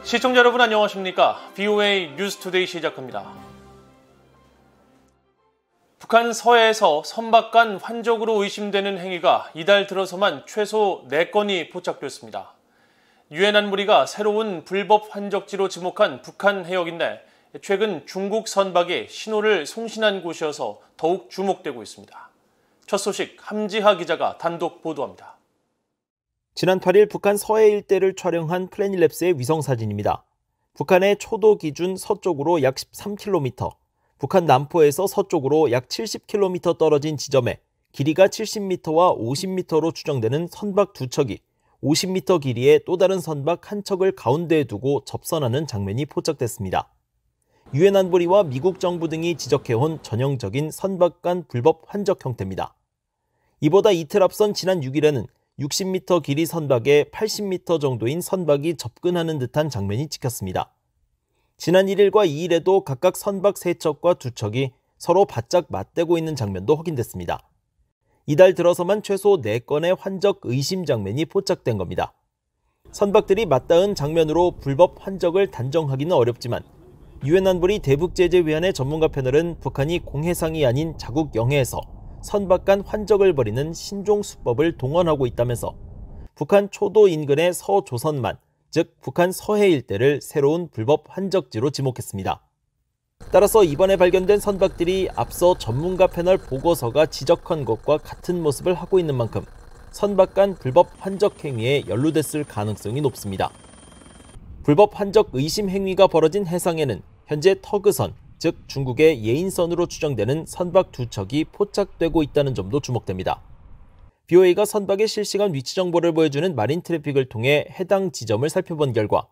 시청자 여러분 안녕하십니까? VOA 뉴스투데이 시작합니다. 북한 서해에서 선박 간 환적으로 의심되는 행위가 이달 들어서만 최소 4건이 포착됐습니다. 유엔 안보리가 새로운 불법 환적지로 지목한 북한 해역인데 최근 중국 선박이 신호를 송신한 곳이어서 더욱 주목되고 있습니다. 첫 소식 함지하 기자가 단독 보도합니다. 지난 8일 북한 서해 일대를 촬영한 플래닛랩스의 위성사진입니다. 북한의 초도 기준 서쪽으로 약 13km, 북한 남포에서 서쪽으로 약 70km 떨어진 지점에 길이가 70m와 50m로 추정되는 선박 2척이 50m 길이의 또 다른 선박 1척을 가운데에 두고 접선하는 장면이 포착됐습니다. 유엔 안보리와 미국 정부 등이 지적해온 전형적인 선박 간 불법 환적 형태입니다. 이보다 이틀 앞선 지난 6일에는 60m 길이 선박에 80m 정도인 선박이 접근하는 듯한 장면이 찍혔습니다. 지난 1일과 2일에도 각각 선박 3척과 2척이 서로 바짝 맞대고 있는 장면도 확인됐습니다. 이달 들어서만 최소 4건의 환적 의심 장면이 포착된 겁니다. 선박들이 맞닿은 장면으로 불법 환적을 단정하기는 어렵지만 유엔 안보리 대북제재위원회 전문가 패널은 북한이 공해상이 아닌 자국 영해에서 선박 간 환적을 벌이는 신종 수법을 동원하고 있다면서 북한 초도 인근의 서조선만, 즉 북한 서해 일대를 새로운 불법 환적지로 지목했습니다. 따라서 이번에 발견된 선박들이 앞서 전문가 패널 보고서가 지적한 것과 같은 모습을 하고 있는 만큼 선박 간 불법 환적 행위에 연루됐을 가능성이 높습니다. 불법 환적 의심 행위가 벌어진 해상에는 현재 터그선, 즉 중국의 예인선으로 추정되는 선박 2척이 포착되고 있다는 점도 주목됩니다. BOA가 선박의 실시간 위치 정보를 보여주는 마린 트래픽을 통해 해당 지점을 살펴본 결과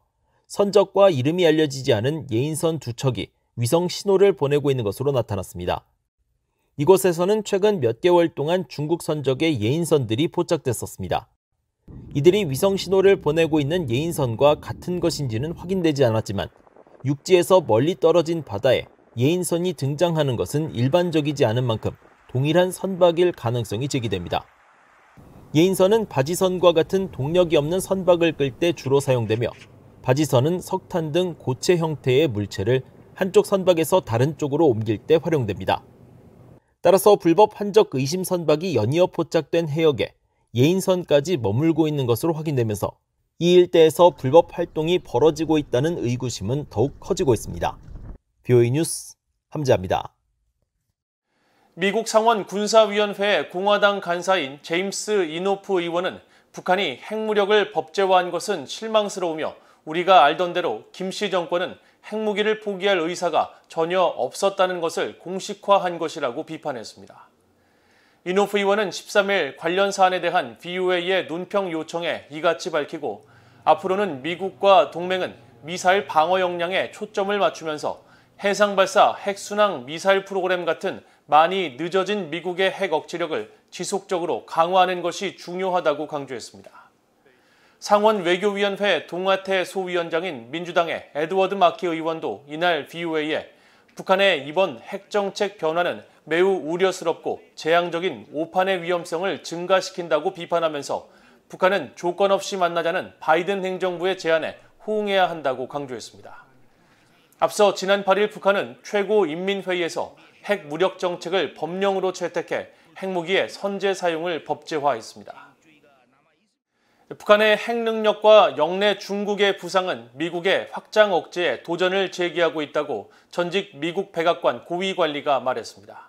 선적과 이름이 알려지지 않은 예인선 2척이 위성 신호를 보내고 있는 것으로 나타났습니다. 이곳에서는 최근 몇 개월 동안 중국 선적의 예인선들이 포착됐었습니다. 이들이 위성 신호를 보내고 있는 예인선과 같은 것인지는 확인되지 않았지만 육지에서 멀리 떨어진 바다에 예인선이 등장하는 것은 일반적이지 않은 만큼 동일한 선박일 가능성이 제기됩니다. 예인선은 바지선과 같은 동력이 없는 선박을 끌 때 주로 사용되며 바지선은 석탄 등 고체 형태의 물체를 한쪽 선박에서 다른 쪽으로 옮길 때 활용됩니다. 따라서 불법 환적 의심 선박이 연이어 포착된 해역에 예인선까지 머물고 있는 것으로 확인되면서 이 일대에서 불법 활동이 벌어지고 있다는 의구심은 더욱 커지고 있습니다. BOA 뉴스 함지하입니다. 미국 상원 군사위원회의 공화당 간사인 제임스 이노프 의원은 북한이 핵무력을 법제화한 것은 실망스러우며 우리가 알던 대로 김씨 정권은 핵무기를 포기할 의사가 전혀 없었다는 것을 공식화한 것이라고 비판했습니다. 이노프 의원은 13일 관련 사안에 대한 VOA의 논평 요청에 이같이 밝히고 앞으로는 미국과 동맹은 미사일 방어 역량에 초점을 맞추면서 해상 발사 핵순항 미사일 프로그램 같은 많이 늦어진 미국의 핵 억지력을 지속적으로 강화하는 것이 중요하다고 강조했습니다. 상원 외교위원회 동아태 소위원장인 민주당의 에드워드 마키 의원도 이날 VOA에 북한의 이번 핵정책 변화는 매우 우려스럽고 재앙적인 오판의 위험성을 증가시킨다고 비판하면서 북한은 조건 없이 만나자는 바이든 행정부의 제안에 호응해야 한다고 강조했습니다. 앞서 지난 8일 북한은 최고인민회의에서 핵무력 정책을 법령으로 채택해 핵무기의 선제 사용을 법제화했습니다. 북한의 핵능력과 영내 중국의 부상은 미국의 확장 억제에 도전을 제기하고 있다고 전직 미국 백악관 고위관리가 말했습니다.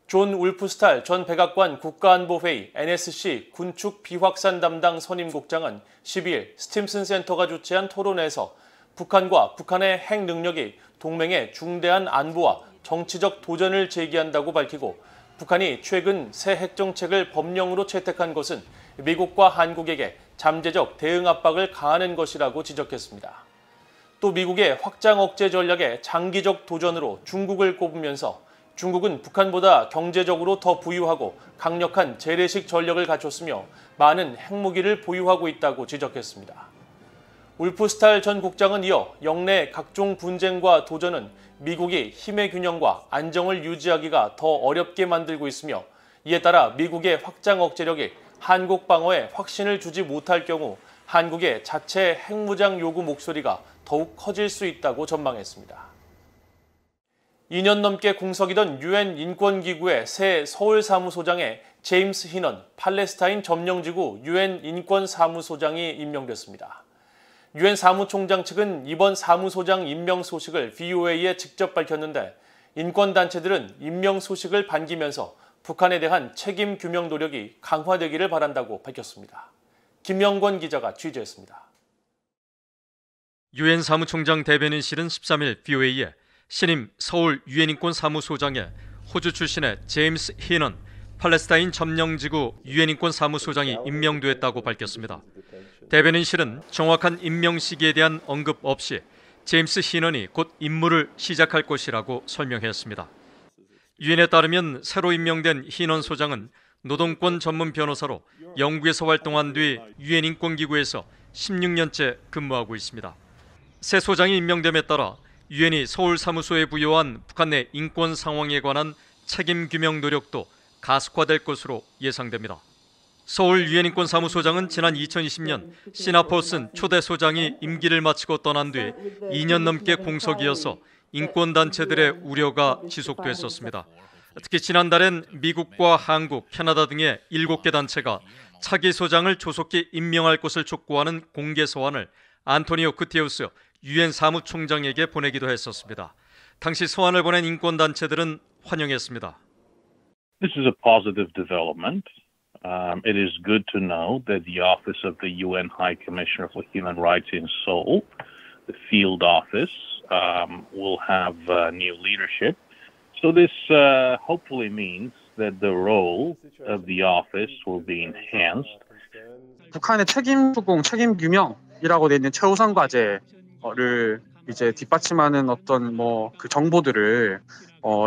존 울프스탈 전 백악관 국가안보회의 NSC 군축 비확산 담당 선임국장은 12일 스팀슨 센터가 주최한 토론회에서 북한과 북한의 핵 능력이 동맹의 중대한 안보와 정치적 도전을 제기한다고 밝히고 북한이 최근 새 핵정책을 법령으로 채택한 것은 미국과 한국에게 잠재적 대응 압박을 가하는 것이라고 지적했습니다. 또 미국의 확장 억제 전략의 장기적 도전으로 중국을 꼽으면서 중국은 북한보다 경제적으로 더 부유하고 강력한 재래식 전력을 갖췄으며 많은 핵무기를 보유하고 있다고 지적했습니다. 울프스탈 전 국장은 이어 영내 각종 분쟁과 도전은 미국이 힘의 균형과 안정을 유지하기가 더 어렵게 만들고 있으며 이에 따라 미국의 확장 억제력이 한국 방어에 확신을 주지 못할 경우 한국의 자체 핵무장 요구 목소리가 더 더욱 커질 수 있다고 전망했습니다. 2년 넘게 공석이던 유엔 인권기구의 새 서울 사무소장에 제임스 히넌 팔레스타인 점령지구 유엔 인권사무소장이 임명됐습니다. 유엔 사무총장 측은 이번 사무소장 임명 소식을 VOA에 직접 밝혔는데 인권단체들은 임명 소식을 반기면서 북한에 대한 책임 규명 노력이 강화되기를 바란다고 밝혔습니다. 김영권 기자가 취재했습니다. 유엔 사무총장 대변인실은 13일 VOA에 신임 서울 유엔 인권사무소장에 호주 출신의 제임스 히넌 팔레스타인 점령지구 유엔 인권사무소장이 임명됐다고 밝혔습니다. 대변인실은 정확한 임명 시기에 대한 언급 없이 제임스 히넌이 곧 임무를 시작할 것이라고 설명했습니다. 유엔에 따르면 새로 임명된 히넌 소장은 노동권 전문 변호사로 영국에서 활동한 뒤 유엔 인권기구에서 16년째 근무하고 있습니다. 새 소장이 임명됨에 따라 유엔이 서울 사무소에 부여한 북한 내 인권 상황에 관한 책임 규명 노력도 가속화될 것으로 예상됩니다. 서울 유엔 인권 사무소장은 지난 2020년 시나퍼슨 초대 소장이 임기를 마치고 떠난 뒤 2년 넘게 공석이어서 인권단체들의 우려가 지속됐었습니다. 특히 지난달엔 미국과 한국, 캐나다 등의 7개 단체가 차기 소장을 조속히 임명할 것을 촉구하는 공개 서한을 안토니오 구테우스 유엔 사무총장에게 보내기도 했었습니다. 당시 서한을 보낸 인권단체들은 환영했습니다. This is a positive development. It is good to know that the Office of the UN High Commissioner for Human Rights in Seoul, the field office, will have new leadership. So this hopefully means that the role of the office will be enhanced. 북한의 책임 수공, 책임 규명이라고 되어 있는 최우선 과제를 이제 뒷받침하는 어떤 그 정보들을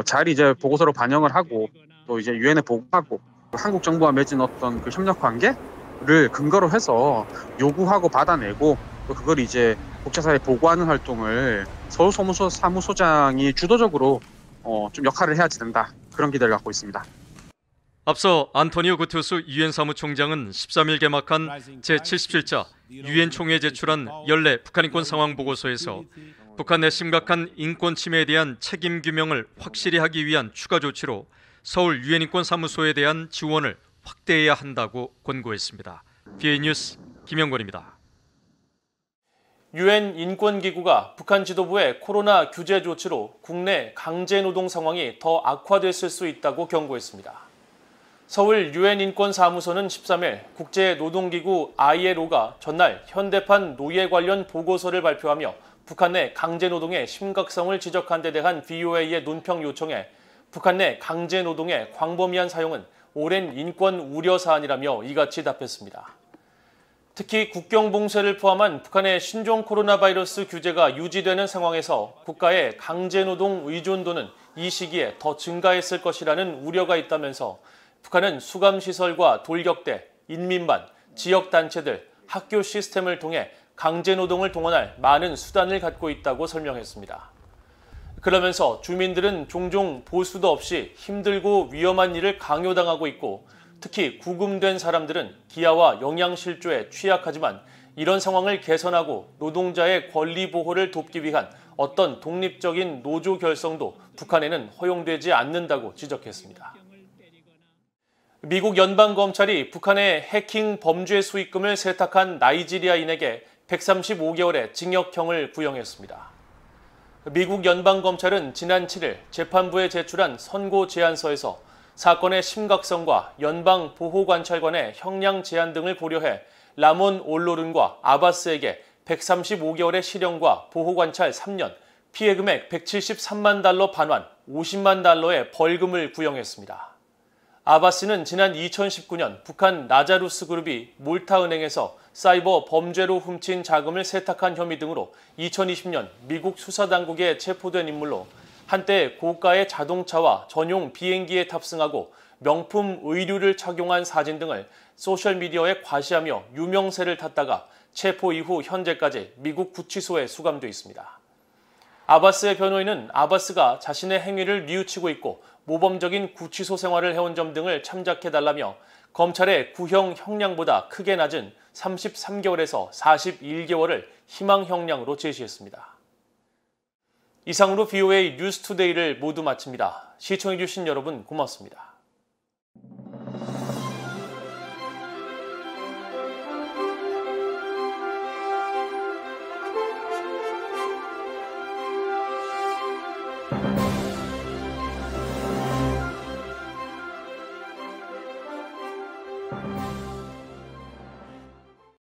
잘 이제 보고서로 반영을 하고 또 이제 유엔에 보고하고 한국 정부와 맺은 어떤 그 협력 관계를 근거로 해서 요구하고 받아내고 또 그걸 이제 국제사회에 보고하는 활동을 서울 사무소장이 주도적으로 좀 역할을 해야지 된다. 그런 기대를 갖고 있습니다. 앞서 안토니오 구테우스 유엔 사무총장은 13일 개막한 제77차 유엔 총회에 제출한 연례 북한 인권 상황 보고서에서 북한 내 심각한 인권 침해에 대한 책임 규명을 확실히 하기 위한 추가 조치로 서울 유엔 인권 사무소에 대한 지원을 확대해야 한다고 권고했습니다. BA 뉴스 김영권입니다. 유엔 인권기구가 북한 지도부의 코로나 규제 조치로 국내 강제 노동 상황이 더 악화됐을 수 있다고 경고했습니다. 서울 유엔 인권사무소는 13일 국제노동기구 ILO가 전날 현대판 노예 관련 보고서를 발표하며 북한 내 강제 노동의 심각성을 지적한 데 대한 VOA의 논평 요청에 북한 내 강제 노동의 광범위한 사용은 오랜 인권 우려 사안이라며 이같이 답했습니다. 특히 국경 봉쇄를 포함한 북한의 신종 코로나 바이러스 규제가 유지되는 상황에서 국가의 강제 노동 의존도는 이 시기에 더 증가했을 것이라는 우려가 있다면서 북한은 수감시설과 돌격대, 인민반, 지역단체들, 학교 시스템을 통해 강제 노동을 동원할 많은 수단을 갖고 있다고 설명했습니다. 그러면서 주민들은 종종 보수도 없이 힘들고 위험한 일을 강요당하고 있고 특히 구금된 사람들은 기아와 영양실조에 취약하지만 이런 상황을 개선하고 노동자의 권리 보호를 돕기 위한 어떤 독립적인 노조 결성도 북한에는 허용되지 않는다고 지적했습니다. 미국 연방검찰이 북한의 해킹 범죄 수익금을 세탁한 나이지리아인에게 135개월의 징역형을 구형했습니다. 미국 연방검찰은 지난 7일 재판부에 제출한 선고 제안서에서 사건의 심각성과 연방보호관찰관의 형량 제한 등을 고려해 라몬 올로른과 아바스에게 135개월의 실형과 보호관찰 3년, 피해 금액 173만 달러 반환, 50만 달러의 벌금을 구형했습니다. 아바스는 지난 2019년 북한 라자루스 그룹이 몰타은행에서 사이버 범죄로 훔친 자금을 세탁한 혐의 등으로 2020년 미국 수사당국에 체포된 인물로 한때 고가의 자동차와 전용 비행기에 탑승하고 명품 의류를 착용한 사진 등을 소셜미디어에 과시하며 유명세를 탔다가 체포 이후 현재까지 미국 구치소에 수감돼 있습니다. 아바스의 변호인은 아바스가 자신의 행위를 뉘우치고 있고 모범적인 구치소 생활을 해온 점 등을 참작해달라며 검찰의 구형 형량보다 크게 낮은 33개월에서 41개월을 희망 형량으로 제시했습니다. 이상으로 BOA 뉴스투데이를 모두 마칩니다. 시청해주신 여러분 고맙습니다. you